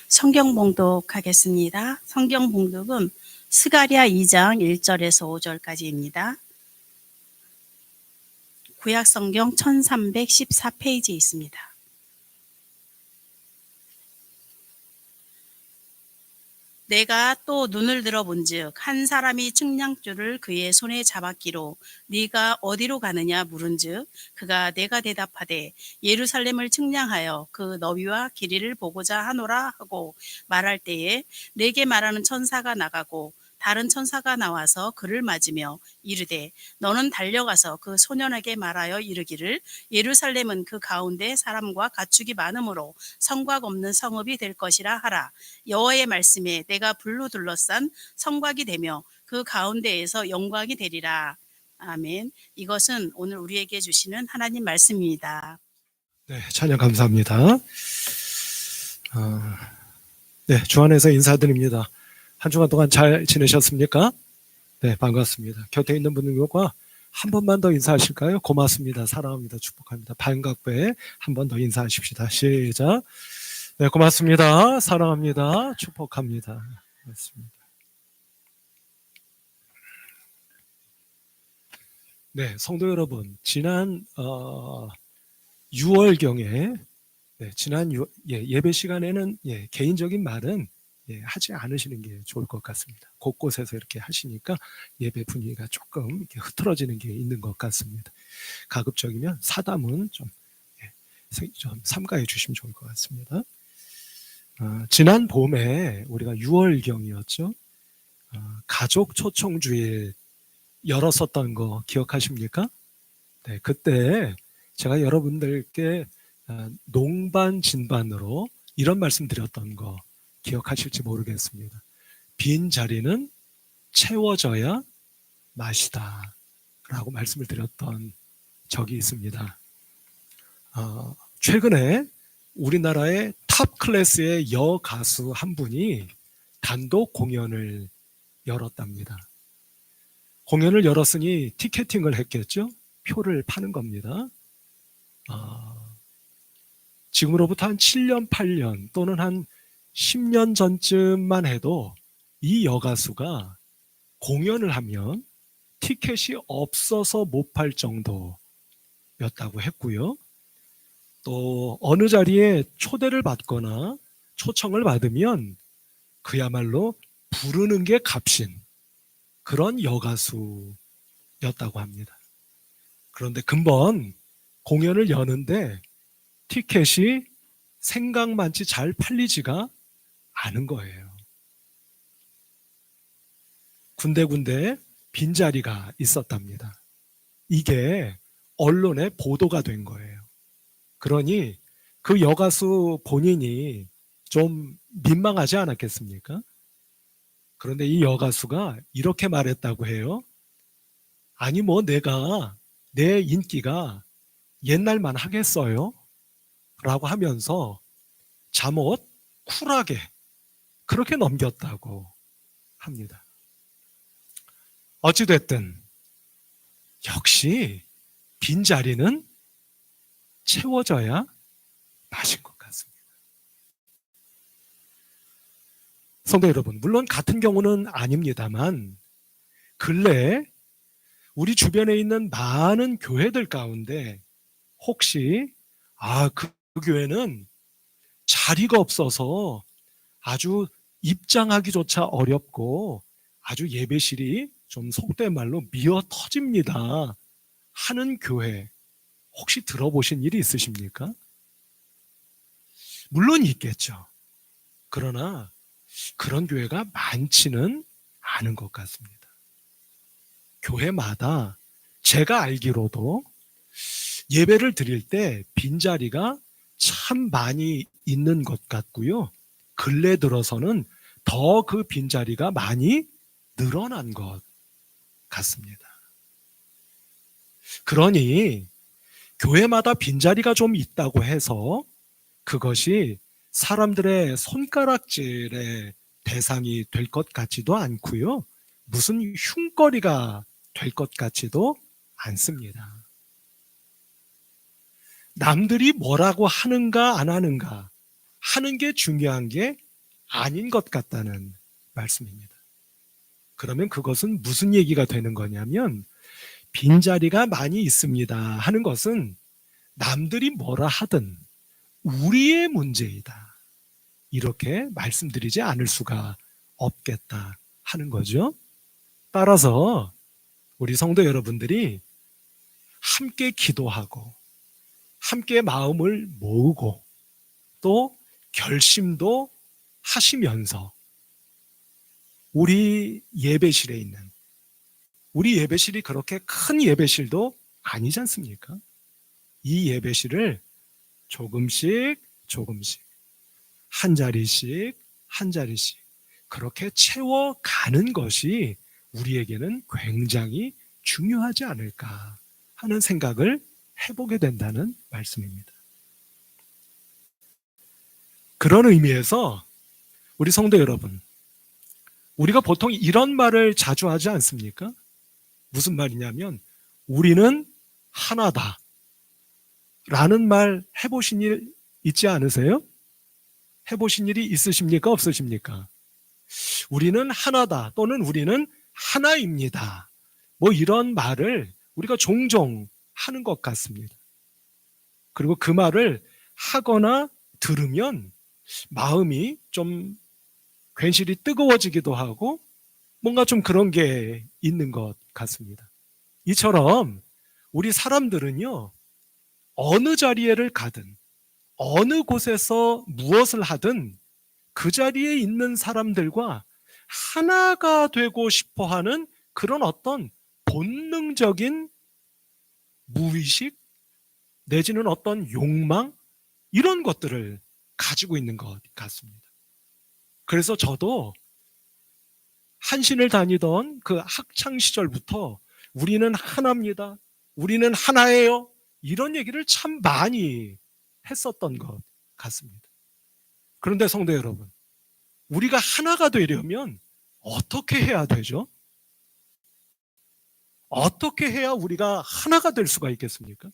성경 봉독하겠습니다. 성경 봉독은 스가랴 2장 1절에서 5절까지입니다. 구약 성경 1314페이지에 있습니다. 내가 또 눈을 들어본즉 한 사람이 측량줄을 그의 손에 잡았기로 네가 어디로 가느냐 물은즉 그가 내가 대답하되 예루살렘을 측량하여 그 너비와 길이를 보고자 하노라 하고 말할 때에 내게 말하는 천사가 나가고 다른 천사가 나와서 그를 맞으며 이르되 너는 달려가서 그 소년에게 말하여 이르기를 예루살렘은 그 가운데 사람과 가축이 많으므로 성곽 없는 성읍이 될 것이라 하라. 여호와의 말씀에 내가 불로 둘러싼 성곽이 되며 그 가운데에서 영광이 되리라. 아멘. 이것은 오늘 우리에게 주시는 하나님 말씀입니다. 네, 찬양 감사합니다. 네, 주 안에서 인사드립니다. 한 주간 동안 잘 지내셨습니까? 네, 반갑습니다. 곁에 있는 분들과 한 번만 더 인사하실까요? 고맙습니다. 사랑합니다. 축복합니다. 반갑게 한 번 더 인사하십시다. 시작. 네, 고맙습니다. 사랑합니다. 축복합니다. 고맙습니다. 네, 성도 여러분, 지난 6월경에 지난 예배 시간에는 개인적인 말은 하지 않으시는 게 좋을 것 같습니다. 곳곳에서 이렇게 하시니까 예배 분위기가 조금 이렇게 흐트러지는 게 있는 것 같습니다. 가급적이면 사담은 좀 삼가해 주시면 좋을 것 같습니다. 지난 봄에 우리가 6월경이었죠. 가족 초청주일 열었었던 거 기억하십니까? 네, 그때 제가 여러분들께 농반 진반으로 이런 말씀 드렸던 거 기억하실지 모르겠습니다. 빈 자리는 채워져야 맛이다 라고 말씀을 드렸던 적이 있습니다. 최근에 우리나라의 탑 클래스의 여가수 한 분이 단독 공연을 열었답니다. 공연을 열었으니 티켓팅을 했겠죠? 표를 파는 겁니다. 지금으로부터 한 7년, 8년 또는 한 10년 전쯤만 해도 이 여가수가 공연을 하면 티켓이 없어서 못 팔 정도였다고 했고요. 또 어느 자리에 초대를 받거나 초청을 받으면 그야말로 부르는 게 값인 그런 여가수였다고 합니다. 그런데 금번 공연을 여는데 티켓이 생각만치 잘 팔리지가 않은 거예요. 군데군데 빈자리가 있었답니다. 이게 언론에 보도가 된 거예요. 그러니 그 여가수 본인이 좀 민망하지 않았겠습니까? 그런데 이 여가수가 이렇게 말했다고 해요. 아니 내 인기가 옛날만 하겠어요? 라고 하면서 잠옷 쿨하게 그렇게 넘겼다고 합니다. 어찌됐든 역시 빈자리는 채워져야 맛인 것 같습니다. 성도 여러분, 물론 같은 경우는 아닙니다만 근래에 우리 주변에 있는 많은 교회들 가운데 혹시 그 교회는 자리가 없어서 아주 입장하기조차 어렵고 아주 예배실이 좀 속된 말로 미어 터집니다 하는 교회 혹시 들어보신 일이 있으십니까? 물론 있겠죠. 그러나 그런 교회가 많지는 않은 것 같습니다. 교회마다 제가 알기로도 예배를 드릴 때 빈자리가 참 많이 있는 것 같고요. 근래 들어서는 더 그 빈자리가 많이 늘어난 것 같습니다. 그러니 교회마다 빈자리가 좀 있다고 해서 그것이 사람들의 손가락질의 대상이 될 것 같지도 않고요. 무슨 흉거리가 될 것 같지도 않습니다. 남들이 뭐라고 하는가 안 하는가 하는 게 중요한 게 아닌 것 같다는 말씀입니다. 그러면 그것은 무슨 얘기가 되는 거냐면 빈자리가 많이 있습니다 하는 것은 남들이 뭐라 하든 우리의 문제이다. 이렇게 말씀드리지 않을 수가 없겠다 하는 거죠. 따라서 우리 성도 여러분들이 함께 기도하고 함께 마음을 모으고 또 결심도 하시면서 우리 예배실에 있는 우리 예배실이 그렇게 큰 예배실도 아니지 않습니까? 이 예배실을 조금씩 한 자리씩 그렇게 채워가는 것이 우리에게는 굉장히 중요하지 않을까 하는 생각을 해보게 된다는 말씀입니다. 그런 의미에서 우리 성도 여러분, 우리가 보통 이런 말을 자주 하지 않습니까? 무슨 말이냐면 우리는 하나다 라는 말 해보신 일 있지 않으세요? 해보신 일이 있으십니까? 없으십니까? 우리는 하나다 또는 우리는 하나입니다. 뭐 이런 말을 우리가 종종 하는 것 같습니다. 그리고 그 말을 하거나 들으면 마음이 좀 괜시리 뜨거워지기도 하고 뭔가 좀 그런 게 있는 것 같습니다. 이처럼 우리 사람들은요, 어느 자리에를 가든 어느 곳에서 무엇을 하든 그 자리에 있는 사람들과 하나가 되고 싶어 하는 그런 어떤 본능적인 무의식 내지는 어떤 욕망 이런 것들을 가지고 있는 것 같습니다. 그래서 저도 한신을 다니던 그 학창 시절부터 우리는 하나입니다. 우리는 하나예요. 이런 얘기를 참 많이 했었던 것 같습니다. 그런데 성도 여러분, 우리가 하나가 되려면 어떻게 해야 되죠? 어떻게 해야 우리가 하나가 될 수가 있겠습니까?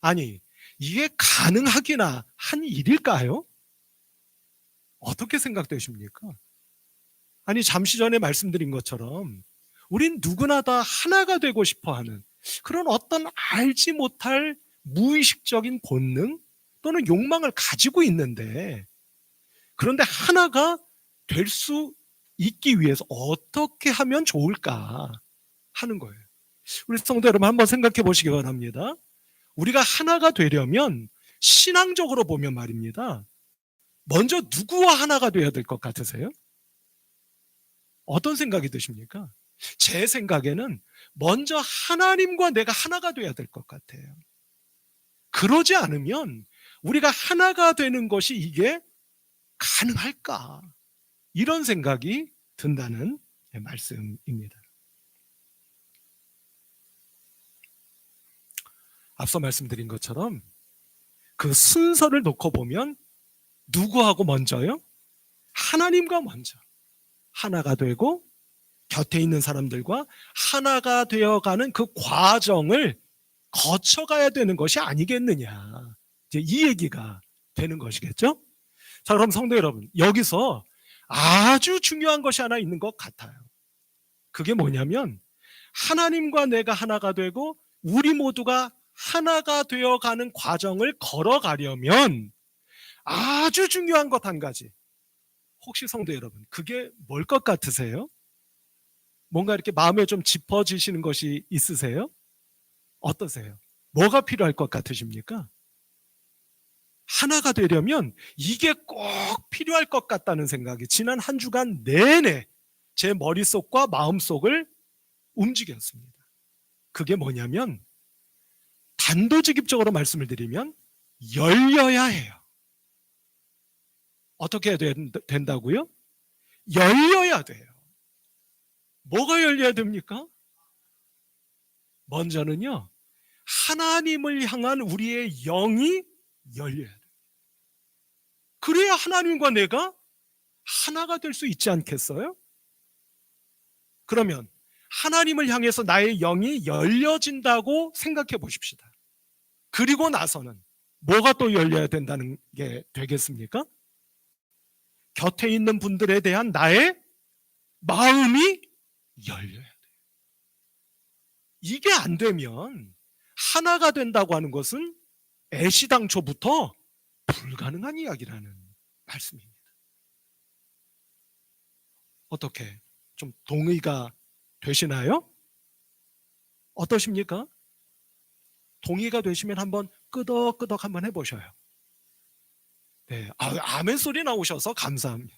아니, 이게 가능하기나 한 일일까요? 어떻게 생각되십니까? 아니, 잠시 전에 말씀드린 것처럼 우린 누구나 다 하나가 되고 싶어 하는 그런 어떤 알지 못할 무의식적인 본능 또는 욕망을 가지고 있는데, 그런데 하나가 될 수 있기 위해서 어떻게 하면 좋을까 하는 거예요. 우리 성도 여러분 한번 생각해 보시기 바랍니다. 우리가 하나가 되려면 신앙적으로 보면 말입니다. 먼저 누구와 하나가 돼야 될 것 같으세요? 어떤 생각이 드십니까? 제 생각에는 먼저 하나님과 내가 하나가 돼야 될 것 같아요. 그러지 않으면 우리가 하나가 되는 것이 이게 가능할까? 이런 생각이 든다는 말씀입니다. 앞서 말씀드린 것처럼 그 순서를 놓고 보면 누구하고 먼저요? 하나님과 먼저 하나가 되고 곁에 있는 사람들과 하나가 되어가는 그 과정을 거쳐가야 되는 것이 아니겠느냐. 이제 이 얘기가 되는 것이겠죠? 자, 그럼 성도 여러분, 여기서 아주 중요한 것이 하나 있는 것 같아요. 그게 뭐냐면 하나님과 내가 하나가 되고 우리 모두가 하나가 되어가는 과정을 걸어가려면 아주 중요한 것 한 가지. 혹시 성도 여러분, 그게 뭘 것 같으세요? 뭔가 이렇게 마음에 좀 짚어지시는 것이 있으세요? 어떠세요? 뭐가 필요할 것 같으십니까? 하나가 되려면 이게 꼭 필요할 것 같다는 생각이 지난 한 주간 내내 제 머릿속과 마음속을 움직였습니다. 그게 뭐냐면 단도직입적으로 말씀을 드리면 열려야 해요. 어떻게 해야 된다고요? 열려야 돼요. 뭐가 열려야 됩니까? 먼저는요, 하나님을 향한 우리의 영이 열려야 돼요. 그래야 하나님과 내가 하나가 될 수 있지 않겠어요? 그러면 하나님을 향해서 나의 영이 열려진다고 생각해 보십시다. 그리고 나서는 뭐가 또 열려야 된다는 게 되겠습니까? 곁에 있는 분들에 대한 나의 마음이 열려야 돼요. 이게 안 되면 하나가 된다고 하는 것은 애시당초부터 불가능한 이야기라는 말씀입니다. 어떻게 좀 동의가 되시나요? 어떠십니까? 동의가 되시면 한번 끄덕끄덕 한번 해보셔요. 네, 아멘 소리 나오셔서 감사합니다.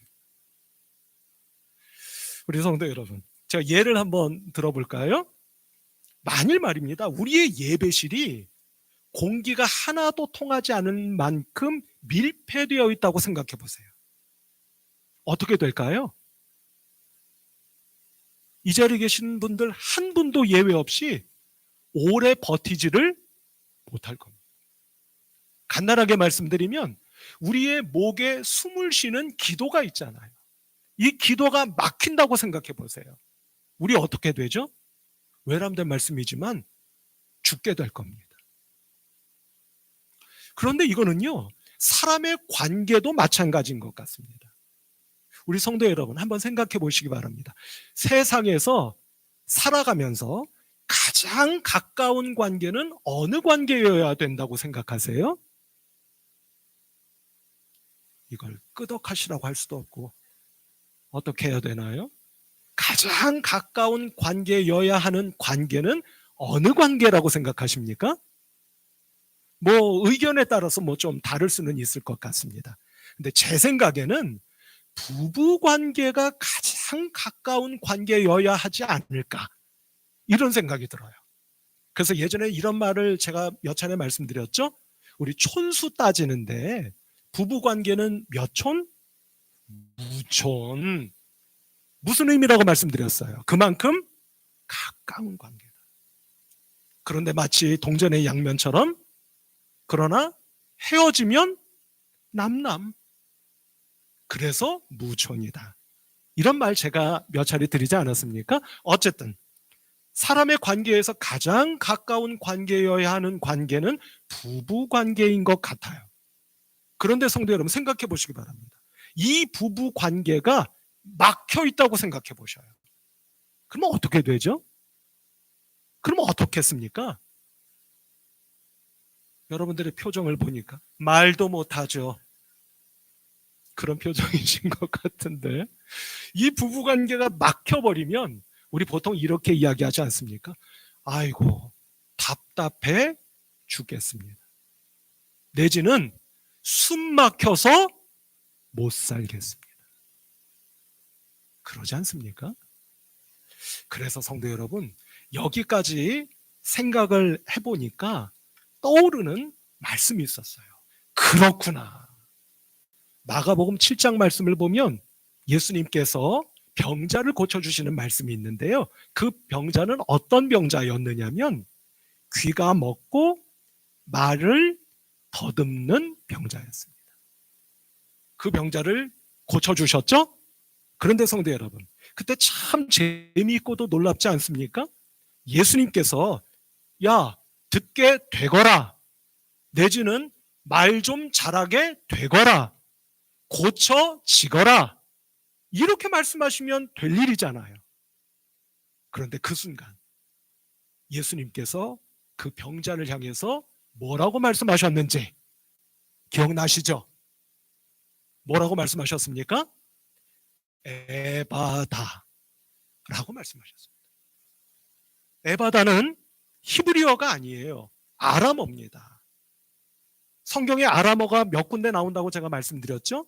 우리 성도 여러분, 제가 예를 한번 들어볼까요? 만일 말입니다, 우리의 예배실이 공기가 하나도 통하지 않은 만큼 밀폐되어 있다고 생각해 보세요. 어떻게 될까요? 이 자리에 계신 분들 한 분도 예외 없이 오래 버티지를 못할 겁니다. 간단하게 말씀드리면 우리의 목에 숨을 쉬는 기도가 있잖아요. 이 기도가 막힌다고 생각해 보세요. 우리 어떻게 되죠? 외람된 말씀이지만 죽게 될 겁니다. 그런데 이거는요, 사람의 관계도 마찬가지인 것 같습니다. 우리 성도 여러분, 한번 생각해 보시기 바랍니다. 세상에서 살아가면서 가장 가까운 관계는 어느 관계여야 된다고 생각하세요? 이걸 끄덕하시라고 할 수도 없고, 어떻게 해야 되나요? 가장 가까운 관계여야 하는 관계는 어느 관계라고 생각하십니까? 뭐 의견에 따라서 뭐 좀 다를 수는 있을 것 같습니다. 근데 제 생각에는 부부 관계가 가장 가까운 관계여야 하지 않을까, 이런 생각이 들어요. 그래서 예전에 이런 말을 제가 몇 차례 말씀드렸죠. 우리 촌수 따지는데 부부 관계는 몇 촌? 무촌. 무슨 의미라고 말씀드렸어요? 그만큼 가까운 관계다. 그런데 마치 동전의 양면처럼, 그러나 헤어지면 남남. 그래서 무촌이다. 이런 말 제가 몇 차례 드리지 않았습니까? 어쨌든 사람의 관계에서 가장 가까운 관계여야 하는 관계는 부부 관계인 것 같아요. 그런데 성도 여러분, 생각해 보시기 바랍니다. 이 부부 관계가 막혀 있다고 생각해 보셔요. 그러면 어떻게 되죠? 그러면 어떻겠습니까? 여러분들의 표정을 보니까 말도 못하죠. 그런 표정이신 것 같은데, 이 부부관계가 막혀버리면 우리 보통 이렇게 이야기하지 않습니까? 아이고, 답답해 죽겠습니다. 내지는 숨 막혀서 못 살겠습니다. 그러지 않습니까? 그래서 성도 여러분, 여기까지 생각을 해보니까 떠오르는 말씀이 있었어요. 그렇구나. 마가복음 7장 말씀을 보면 예수님께서 병자를 고쳐주시는 말씀이 있는데요. 그 병자는 어떤 병자였느냐면 귀가 먹고 말을 더듬는 병자였습니다. 그 병자를 고쳐주셨죠? 그런데 성도 여러분, 그때 참 재미있고도 놀랍지 않습니까? 예수님께서 야, 듣게 되거라, 내지는 말 좀 잘하게 되거라, 고쳐지거라, 이렇게 말씀하시면 될 일이잖아요. 그런데 그 순간 예수님께서 그 병자를 향해서 뭐라고 말씀하셨는지 기억나시죠? 뭐라고 말씀하셨습니까? 에바다 라고 말씀하셨습니다. 에바다는 히브리어가 아니에요. 아람어입니다. 성경에 아람어가 몇 군데 나온다고 제가 말씀드렸죠?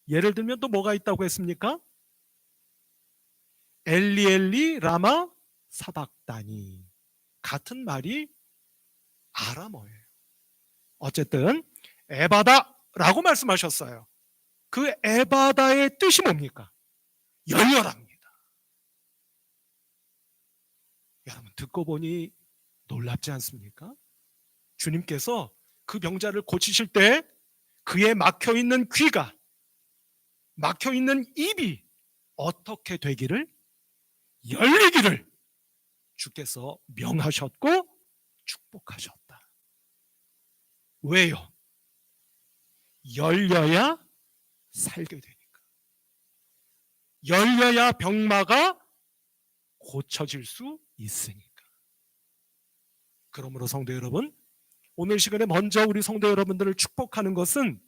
예를 들면 또 뭐가 있다고 했습니까? 엘리 라마 사박다니, 같은 말이 아람어예요. 어쨌든 에바다라고 말씀하셨어요. 그 에바다의 뜻이 뭡니까? 열려랍니다. 여러분, 듣고 보니 놀랍지 않습니까? 주님께서 그 병자를 고치실 때 그의 막혀있는 귀가, 막혀있는 입이 어떻게 되기를? 열리기를 주께서 명하셨고 축복하셨다. 왜요? 열려야 살게 되니까. 열려야 병마가 고쳐질 수 있으니까. 그러므로 성도 여러분, 오늘 시간에 먼저 우리 성도 여러분들을 축복하는 것은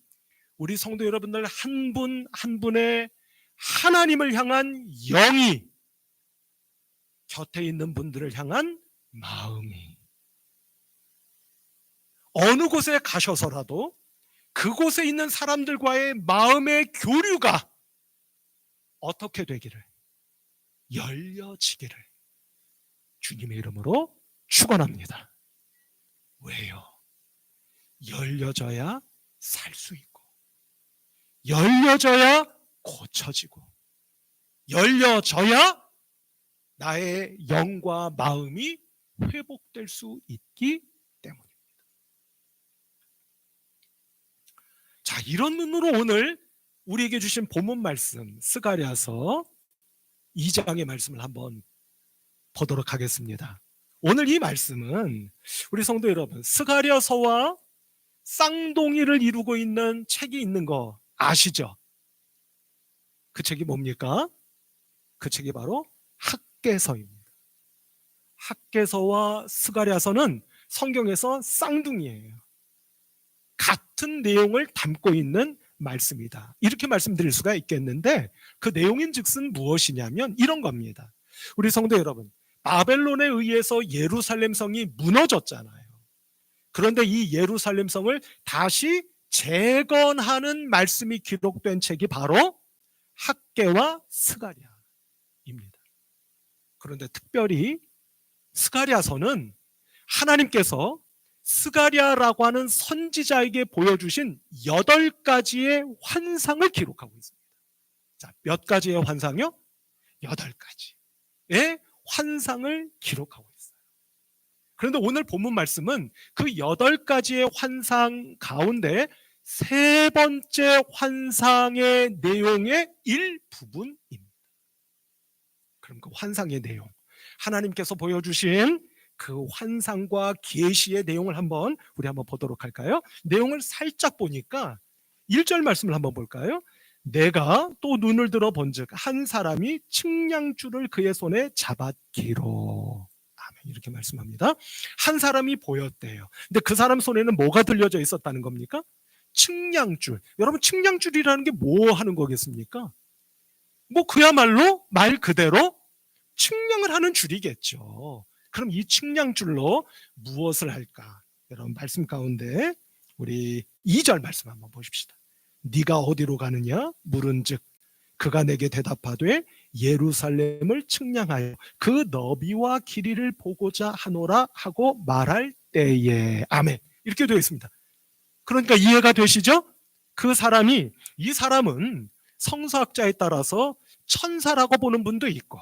우리 성도 여러분들 한 분 한 분의 하나님을 향한 영이, 곁에 있는 분들을 향한 마음이, 어느 곳에 가셔서라도 그곳에 있는 사람들과의 마음의 교류가 어떻게 되기를, 열려지기를 주님의 이름으로 축원합니다. 왜요? 열려져야 살 수 있고, 열려져야 고쳐지고, 열려져야 나의 영과 마음이 회복될 수 있기 때문입니다. 자, 이런 눈으로 오늘 우리에게 주신 본문 말씀 스가랴서 2장의 말씀을 한번 보도록 하겠습니다. 오늘 이 말씀은 우리 성도 여러분, 스가랴서와 쌍둥이를 이루고 있는 책이 있는 거 아시죠? 그 책이 뭡니까? 그 책이 바로 학개서입니다. 학개서와 스가랴서는 성경에서 쌍둥이예요. 같은 내용을 담고 있는 말씀이다. 이렇게 말씀드릴 수가 있겠는데, 그 내용인즉슨 무엇이냐면 이런 겁니다. 우리 성도 여러분, 바벨론에 의해서 예루살렘 성이 무너졌잖아요. 그런데 이 예루살렘 성을 다시 재건하는 말씀이 기록된 책이 바로 학개와 스가랴입니다. 그런데 특별히 스가랴서는 하나님께서 스가랴라고 하는 선지자에게 보여주신 8가지의 환상을 기록하고 있습니다. 자, 몇 가지의 환상이요? 8가지의 환상을 기록하고 있어요. 그런데 오늘 본문 말씀은 그 8가지의 환상 가운데 3번째 환상의 내용의 일부분입니다. 그럼 그 환상의 내용, 하나님께서 보여주신 그 환상과 계시의 내용을 우리 한번 보도록 할까요? 내용을 살짝 보니까 1절 말씀을 한번 볼까요? 내가 또 눈을 들어 본즉 한 사람이 측량줄을 그의 손에 잡았기로. 아멘. 이렇게 말씀합니다. 한 사람이 보였대요. 근데 그 사람 손에는 뭐가 들려져 있었다는 겁니까? 측량줄. 여러분, 측량줄이라는 게 뭐 하는 거겠습니까? 뭐 그야말로 말 그대로 측량을 하는 줄이겠죠. 그럼 이 측량줄로 무엇을 할까? 여러분, 말씀 가운데 우리 2절 말씀 한번 보십시다. 네가 어디로 가느냐 물은즉 그가 내게 대답하되 예루살렘을 측량하여 그 너비와 길이를 보고자 하노라 하고 말할 때에. 아멘. 이렇게 되어 있습니다. 그러니까 이해가 되시죠? 이 사람은 성서학자에 따라서 천사라고 보는 분도 있고,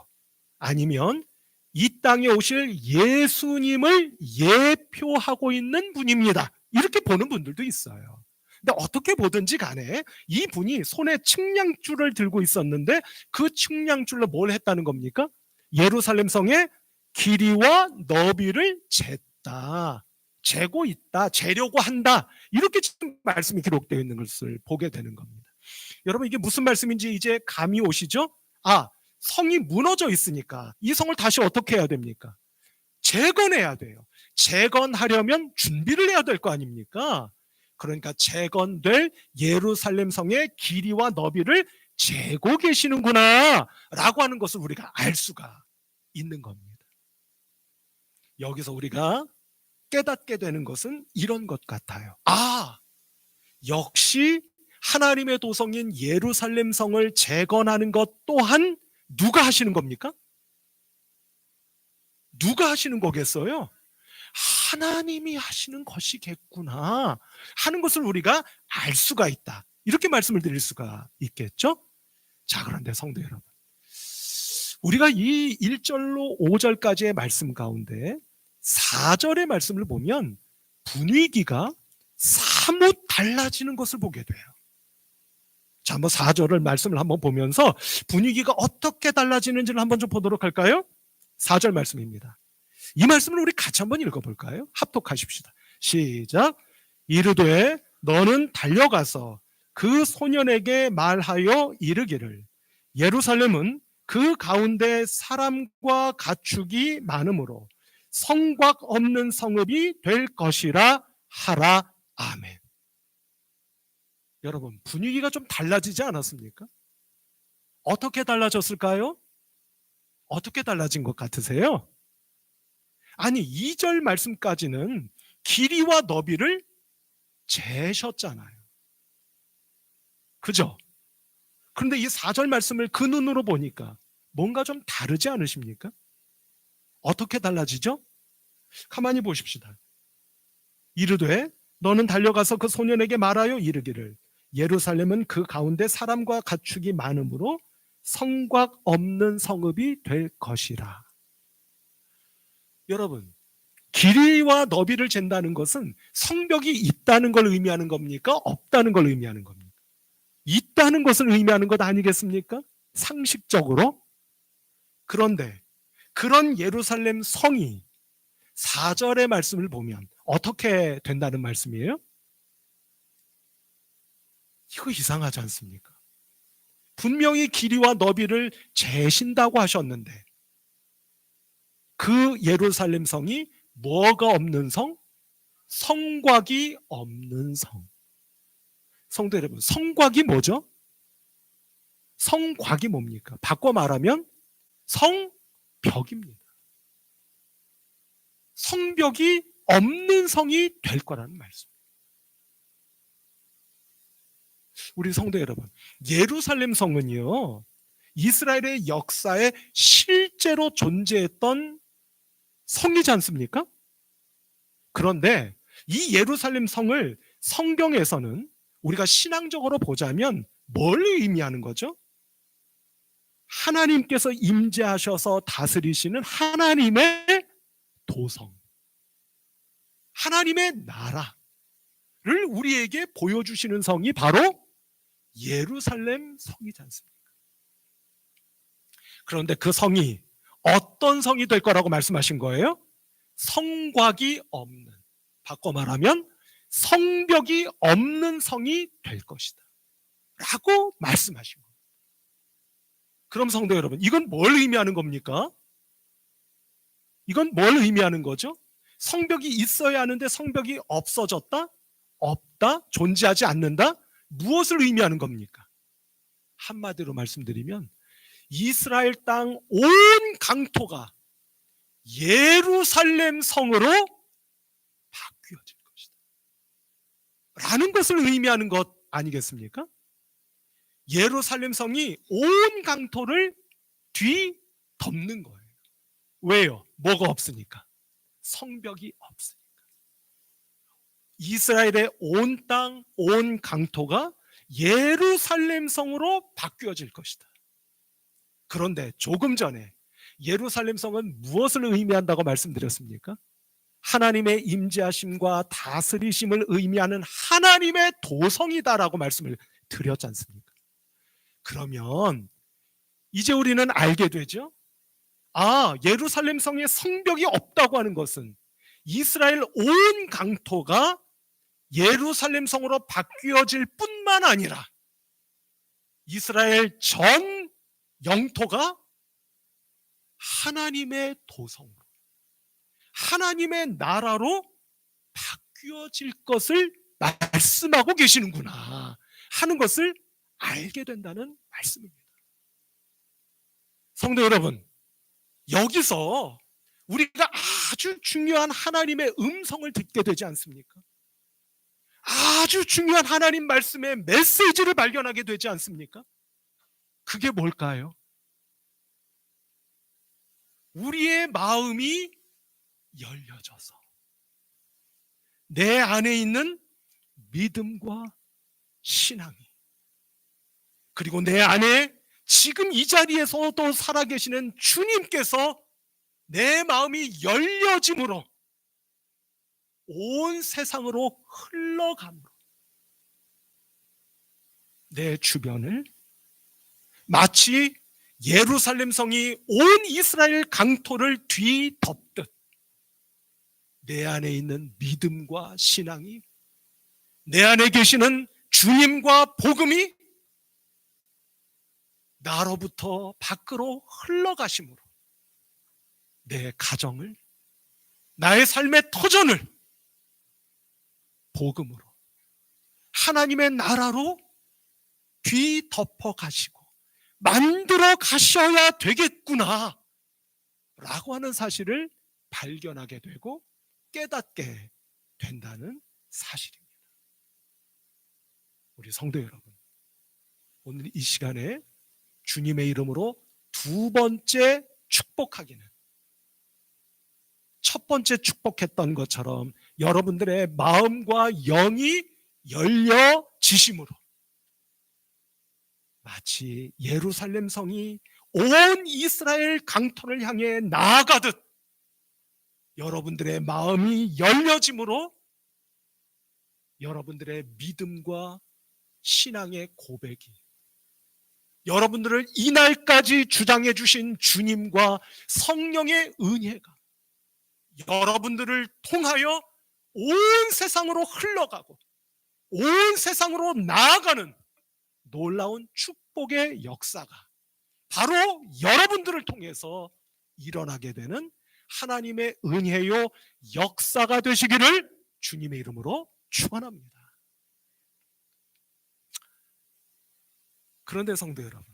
아니면 이 땅에 오실 예수님을 예표하고 있는 분입니다. 이렇게 보는 분들도 있어요. 근데 어떻게 보든지 간에 이 분이 손에 측량줄을 들고 있었는데 그 측량줄로 뭘 했다는 겁니까? 예루살렘 성의 길이와 너비를 쟀다. 재고 있다. 재려고 한다. 이렇게 지금 말씀이 기록되어 있는 것을 보게 되는 겁니다. 여러분, 이게 무슨 말씀인지 이제 감이 오시죠? 성이 무너져 있으니까 이 성을 다시 어떻게 해야 됩니까? 재건해야 돼요. 재건하려면 준비를 해야 될 거 아닙니까? 그러니까 재건될 예루살렘 성의 길이와 너비를 재고 계시는구나 라고 하는 것을 우리가 알 수가 있는 겁니다. 여기서 우리가 깨닫게 되는 것은 이런 것 같아요. 역시 하나님의 도성인 예루살렘 성을 재건하는 것 또한 누가 하시는 겁니까? 누가 하시는 거겠어요? 하나님이 하시는 것이겠구나 하는 것을 우리가 알 수가 있다. 이렇게 말씀을 드릴 수가 있겠죠? 자, 그런데 성도 여러분, 우리가 이 1절로 5절까지의 말씀 가운데 4절의 말씀을 보면 분위기가 사뭇 달라지는 것을 보게 돼요. 자, 한번 4절을 말씀을 한번 보면서 분위기가 어떻게 달라지는지를 한번 좀 보도록 할까요? 4절 말씀입니다. 이 말씀을 우리 같이 한번 읽어볼까요? 합독하십시다. 시작. 이르되 너는 달려가서 그 소년에게 말하여 이르기를 예루살렘은 그 가운데 사람과 가축이 많으므로 성곽 없는 성읍이 될 것이라 하라. 아멘. 여러분, 분위기가 좀 달라지지 않았습니까? 어떻게 달라졌을까요? 어떻게 달라진 것 같으세요? 아니, 2절 말씀까지는 길이와 너비를 재셨잖아요. 그죠? 그런데 이 4절 말씀을 그 눈으로 보니까 뭔가 좀 다르지 않으십니까? 어떻게 달라지죠? 가만히 보십시다. 이르되 너는 달려가서 그 소년에게 말하여 이르기를 예루살렘은 그 가운데 사람과 가축이 많으므로 성곽 없는 성읍이 될 것이라. 여러분, 길이와 너비를 잰다는 것은 성벽이 있다는 걸 의미하는 겁니까? 없다는 걸 의미하는 겁니까? 있다는 것을 의미하는 것 아니겠습니까? 상식적으로. 그런데 그런 예루살렘 성이 4절의 말씀을 보면 어떻게 된다는 말씀이에요? 이거 이상하지 않습니까? 분명히 길이와 너비를 재신다고 하셨는데 그 예루살렘 성이 뭐가 없는 성? 성곽이 없는 성. 성도 여러분, 성곽이 뭐죠? 성곽이 뭡니까? 바꿔 말하면 성벽입니다. 성벽이 없는 성이 될 거라는 말씀입니다. 우리 성도 여러분, 예루살렘 성은요, 이스라엘의 역사에 실제로 존재했던 성이지 않습니까? 그런데 이 예루살렘 성을 성경에서는 우리가 신앙적으로 보자면 뭘 의미하는 거죠? 하나님께서 임재하셔서 다스리시는 하나님의 도성, 하나님의 나라를 우리에게 보여주시는 성이 바로 예루살렘 성이지 않습니까? 그런데 그 성이 어떤 성이 될 거라고 말씀하신 거예요? 성곽이 없는, 바꿔 말하면 성벽이 없는 성이 될 것이다 라고 말씀하신 거예요. 그럼 성도 여러분, 이건 뭘 의미하는 겁니까? 이건 뭘 의미하는 거죠? 성벽이 있어야 하는데 성벽이 없어졌다? 없다? 존재하지 않는다? 무엇을 의미하는 겁니까? 한마디로 말씀드리면 이스라엘 땅 온 강토가 예루살렘 성으로 바뀌어질 것이다 라는 것을 의미하는 것 아니겠습니까? 예루살렘 성이 온 강토를 뒤덮는 거예요. 왜요? 뭐가 없으니까? 성벽이 없으니까. 이스라엘의 온 땅, 온 강토가 예루살렘 성으로 바뀌어질 것이다. 그런데 조금 전에 예루살렘 성은 무엇을 의미한다고 말씀드렸습니까? 하나님의 임재하심과 다스리심을 의미하는 하나님의 도성이다라고 말씀을 드렸지 않습니까? 그러면 이제 우리는 알게 되죠? 예루살렘 성에 성벽이 없다고 하는 것은 이스라엘 온 강토가 예루살렘 성으로 바뀌어질 뿐만 아니라 이스라엘 전 영토가 하나님의 도성으로, 하나님의 나라로 바뀌어질 것을 말씀하고 계시는구나 하는 것을 알게 된다는 말씀입니다. 성도 여러분, 여기서 우리가 아주 중요한 하나님의 음성을 듣게 되지 않습니까? 아주 중요한 하나님 말씀의 메시지를 발견하게 되지 않습니까? 그게 뭘까요? 우리의 마음이 열려져서 내 안에 있는 믿음과 신앙이, 그리고 내 안에 지금 이 자리에서도 살아계시는 주님께서 내 마음이 열려짐으로 온 세상으로 흘러감으로 내 주변을 마치 예루살렘 성이 온 이스라엘 강토를 뒤덮듯 내 안에 있는 믿음과 신앙이, 내 안에 계시는 주님과 복음이 나로부터 밖으로 흘러가심으로 내 가정을, 나의 삶의 터전을 복음으로, 하나님의 나라로 뒤덮어 가시고 만들어 가셔야 되겠구나 라고 하는 사실을 발견하게 되고 깨닫게 된다는 사실입니다. 우리 성도 여러분, 오늘 이 시간에 주님의 이름으로 두 번째 축복하기는 첫 번째 축복했던 것처럼 여러분들의 마음과 영이 열려지심으로 마치 예루살렘 성이 온 이스라엘 강토를 향해 나아가듯 여러분들의 마음이 열려짐으로 여러분들의 믿음과 신앙의 고백이 여러분들을 이날까지 주장해 주신 주님과 성령의 은혜가 여러분들을 통하여 온 세상으로 흘러가고 온 세상으로 나아가는 놀라운 축복의 역사가 바로 여러분들을 통해서 일어나게 되는 하나님의 은혜요 역사가 되시기를 주님의 이름으로 축원합니다. 그런데 성도 여러분,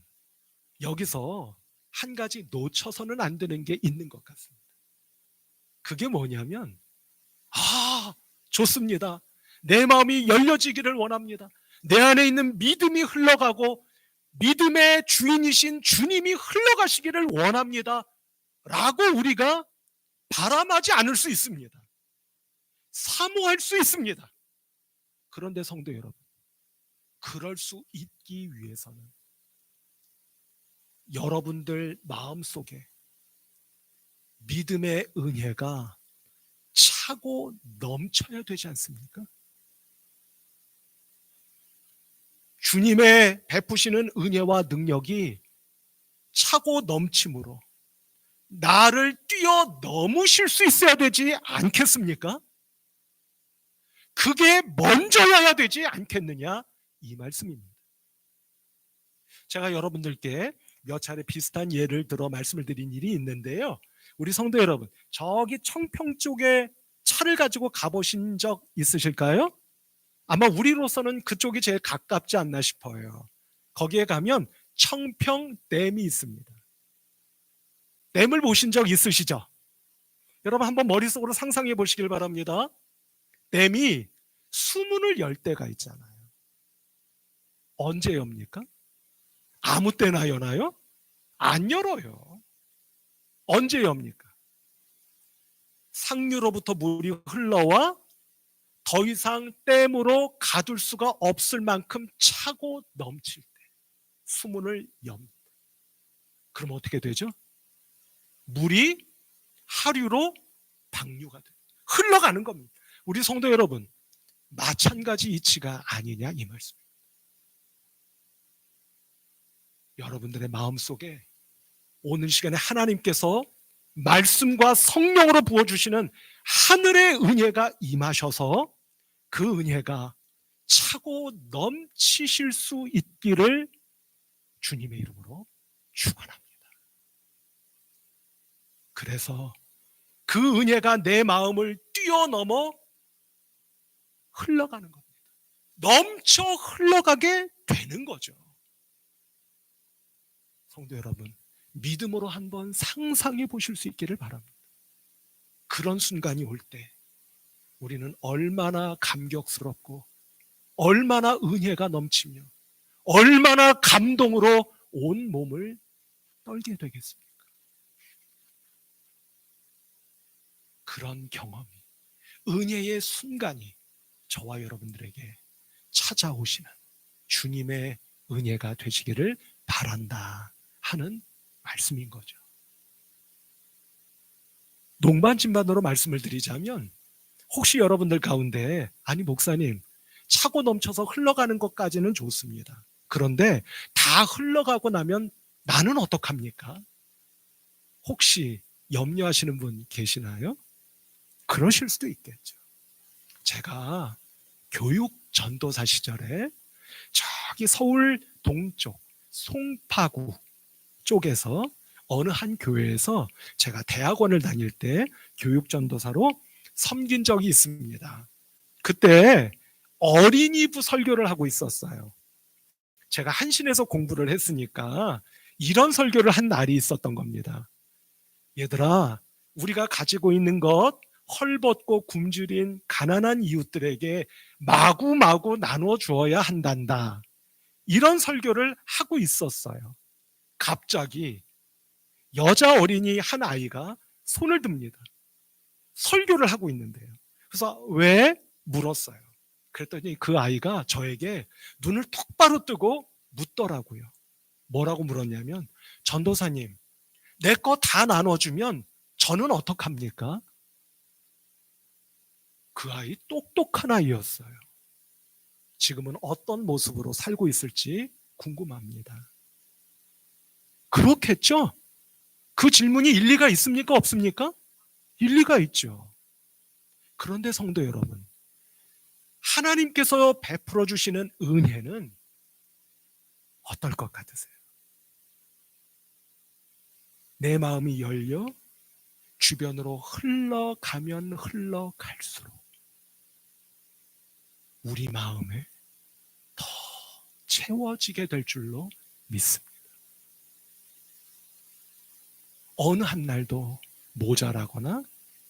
여기서 한 가지 놓쳐서는 안 되는 게 있는 것 같습니다. 그게 뭐냐면 좋습니다. 내 마음이 열려지기를 원합니다. 내 안에 있는 믿음이 흘러가고 믿음의 주인이신 주님이 흘러가시기를 원합니다 라고 우리가 바람하지 않을 수 있습니다. 사모할 수 있습니다. 그런데 성도 여러분, 그럴 수 있기 위해서는 여러분들 마음속에 믿음의 은혜가 차고 넘쳐야 되지 않습니까? 주님의 베푸시는 은혜와 능력이 차고 넘침으로 나를 뛰어넘으실 수 있어야 되지 않겠습니까? 그게 먼저여야 되지 않겠느냐, 이 말씀입니다. 제가 여러분들께 몇 차례 비슷한 예를 들어 말씀을 드린 일이 있는데요. 우리 성도 여러분, 저기 청평 쪽에 차를 가지고 가보신 적 있으실까요? 아마 우리로서는 그쪽이 제일 가깝지 않나 싶어요. 거기에 가면 청평댐이 있습니다. 댐을 보신 적 있으시죠? 여러분 한번 머릿속으로 상상해 보시길 바랍니다. 댐이 수문을 열 때가 있잖아요. 언제 엽니까? 아무 때나 여나요? 안 열어요. 언제 엽니까? 상류로부터 물이 흘러와 더 이상 댐으로 가둘 수가 없을 만큼 차고 넘칠 때 수문을 엽니다. 그럼 어떻게 되죠? 물이 하류로 방류가 돼요. 흘러가는 겁니다. 우리 성도 여러분, 마찬가지 이치가 아니냐 이 말씀입니다. 여러분들의 마음속에 오늘 시간에 하나님께서 말씀과 성령으로 부어주시는 하늘의 은혜가 임하셔서 그 은혜가 차고 넘치실 수 있기를 주님의 이름으로 축원합니다. 그래서 그 은혜가 내 마음을 뛰어넘어 흘러가는 겁니다. 넘쳐 흘러가게 되는 거죠. 성도 여러분, 믿음으로 한번 상상해 보실 수 있기를 바랍니다. 그런 순간이 올 때 우리는 얼마나 감격스럽고 얼마나 은혜가 넘치며 얼마나 감동으로 온 몸을 떨게 되겠습니까? 그런 경험이, 은혜의 순간이 저와 여러분들에게 찾아오시는 주님의 은혜가 되시기를 바란다 하는 말씀인 거죠. 농반진반으로 말씀을 드리자면 혹시 여러분들 가운데 아니 목사님 차고 넘쳐서 흘러가는 것까지는 좋습니다. 그런데 다 흘러가고 나면 나는 어떡합니까? 혹시 염려하시는 분 계시나요? 그러실 수도 있겠죠. 제가 교육 전도사 시절에 저기 서울 동쪽 송파구 쪽에서 어느 한 교회에서 제가 대학원을 다닐 때 교육전도사로 섬긴 적이 있습니다. 그때 어린이부 설교를 하고 있었어요. 제가 한신에서 공부를 했으니까 이런 설교를 한 날이 있었던 겁니다. 얘들아, 우리가 가지고 있는 것 헐벗고 굶주린 가난한 이웃들에게 마구마구 나눠 주어야 한단다. 이런 설교를 하고 있었어요. 갑자기 여자 어린이 한 아이가 손을 듭니다. 설교를 하고 있는데요. 그래서 왜? 물었어요. 그랬더니 그 아이가 저에게 눈을 똑바로 뜨고 묻더라고요. 뭐라고 물었냐면, 전도사님, 내 거 다 나눠주면 저는 어떡합니까? 그 아이 똑똑한 아이였어요. 지금은 어떤 모습으로 살고 있을지 궁금합니다. 그렇겠죠? 그 질문이 일리가 있습니까? 없습니까? 일리가 있죠. 그런데 성도 여러분, 하나님께서 베풀어 주시는 은혜는 어떨 것 같으세요? 내 마음이 열려 주변으로 흘러가면 흘러갈수록 우리 마음에 더 채워지게 될 줄로 믿습니다. 어느 한 날도 모자라거나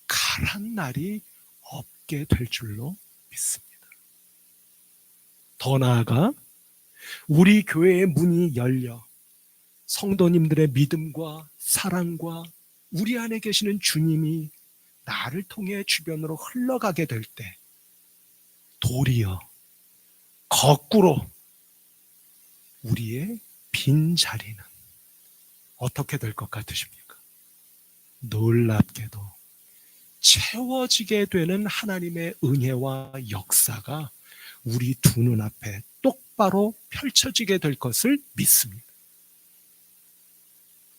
가란 날이 없게 될 줄로 믿습니다. 더 나아가 우리 교회의 문이 열려 성도님들의 믿음과 사랑과 우리 안에 계시는 주님이 나를 통해 주변으로 흘러가게 될 때 도리어 거꾸로 우리의 빈 자리는 어떻게 될 것 같으십니까? 놀랍게도 채워지게 되는 하나님의 은혜와 역사가 우리 두 눈앞에 똑바로 펼쳐지게 될 것을 믿습니다.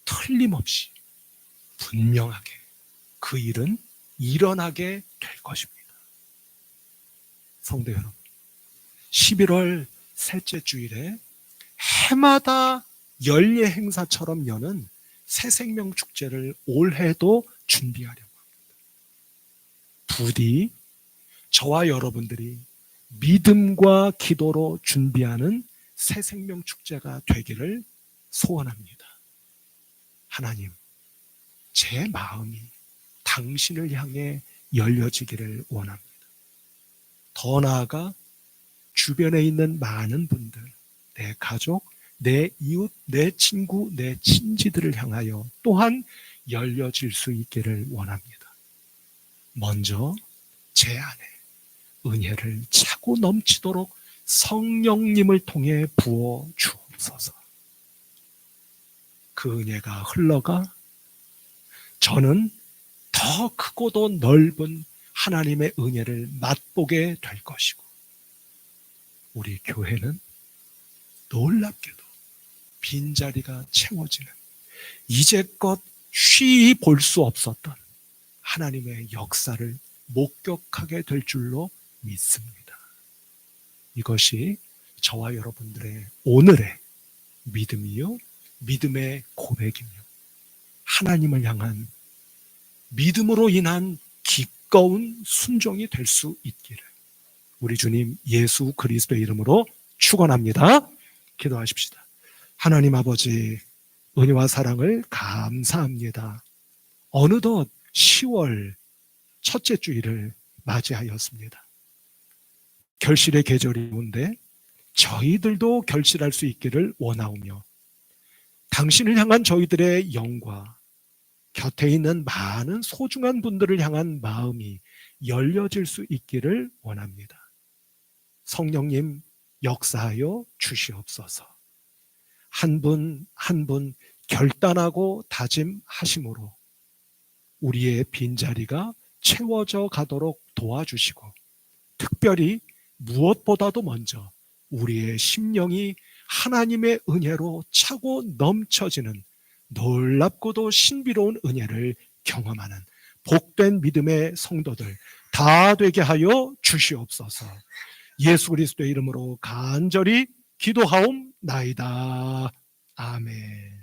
틀림없이 분명하게 그 일은 일어나게 될 것입니다. 성도 여러분, 11월 셋째 주일에 해마다 연례 행사처럼 여는 새생명 축제를 올해도 준비하려고 합니다. 부디 저와 여러분들이 믿음과 기도로 준비하는 새생명 축제가 되기를 소원합니다. 하나님, 제 마음이 당신을 향해 열려지기를 원합니다. 더 나아가 주변에 있는 많은 분들, 내 가족, 내 이웃, 내 친구, 내 친지들을 향하여 또한 열려질 수 있기를 원합니다. 먼저 제 안에 은혜를 차고 넘치도록 성령님을 통해 부어 주옵소서. 그 은혜가 흘러가 저는 더 크고도 넓은 하나님의 은혜를 맛보게 될 것이고, 우리 교회는 놀랍게도 빈자리가 채워지는, 이제껏 쉬이 볼 수 없었던 하나님의 역사를 목격하게 될 줄로 믿습니다. 이것이 저와 여러분들의 오늘의 믿음이요, 믿음의 고백이며 하나님을 향한 믿음으로 인한 기꺼운 순종이 될 수 있기를 우리 주님 예수 그리스도의 이름으로 축원합니다. 기도하십시다. 하나님 아버지, 은혜와 사랑을 감사합니다. 어느덧 10월 첫째 주일을 맞이하였습니다. 결실의 계절이 온데 저희들도 결실할 수 있기를 원하오며, 당신을 향한 저희들의 영과 곁에 있는 많은 소중한 분들을 향한 마음이 열려질 수 있기를 원합니다. 성령님 역사하여 주시옵소서. 한 분 한 분 결단하고 다짐하심으로 우리의 빈자리가 채워져 가도록 도와주시고, 특별히 무엇보다도 먼저 우리의 심령이 하나님의 은혜로 차고 넘쳐지는 놀랍고도 신비로운 은혜를 경험하는 복된 믿음의 성도들 다 되게 하여 주시옵소서. 예수 그리스도의 이름으로 간절히 기도하옵나이다. 아멘.